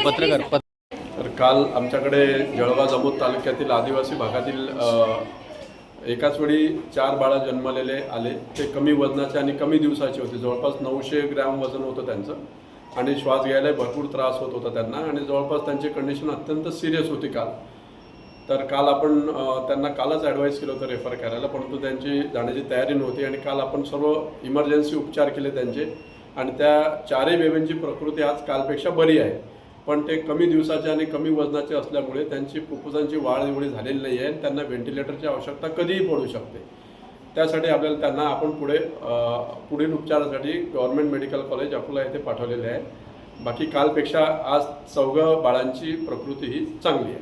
पत्रकार तर काल आमच्याकडे जळगाव जामोद तालुक्यातील आदिवासी भागातील एकाच वेळी 4 बाळं जन्मलेले आले. ते कमी वजनाचे आणि कमी दिवसाचे होते. जवळपास 900 ग्रॅम वजन होतं त्यांचं आणि श्वास घ्यायला भरपूर त्रास होत होता त्यांना आणि जवळपास त्यांची कंडिशन अत्यंत सिरियस होती काल. तर काल आपण त्यांना कालच ॲडवाईस केलं होतं रेफर करायला, परंतु त्यांची जाण्याची तयारी नव्हती आणि काल आपण सर्व इमर्जन्सी उपचार केले त्यांचे आणि त्या 4ही बेबींची प्रकृती आज कालपेक्षा बरी आहे. पण ते कमी दिवसाचे आणि कमी वजनाचे असल्यामुळे त्यांची फुफ्फुसांची वाढ एवढी झालेली नाही आहे. त्यांना व्हेंटिलेटरची आवश्यकता कधीही पडू शकते. त्यासाठी आपल्याला त्यांना आपण पुढील उपचारासाठी गव्हर्नमेंट मेडिकल कॉलेज अकोला येथे पाठवलेले आहे. बाकी कालपेक्षा आज 4 बाळांची प्रकृती ही चांगली आहे.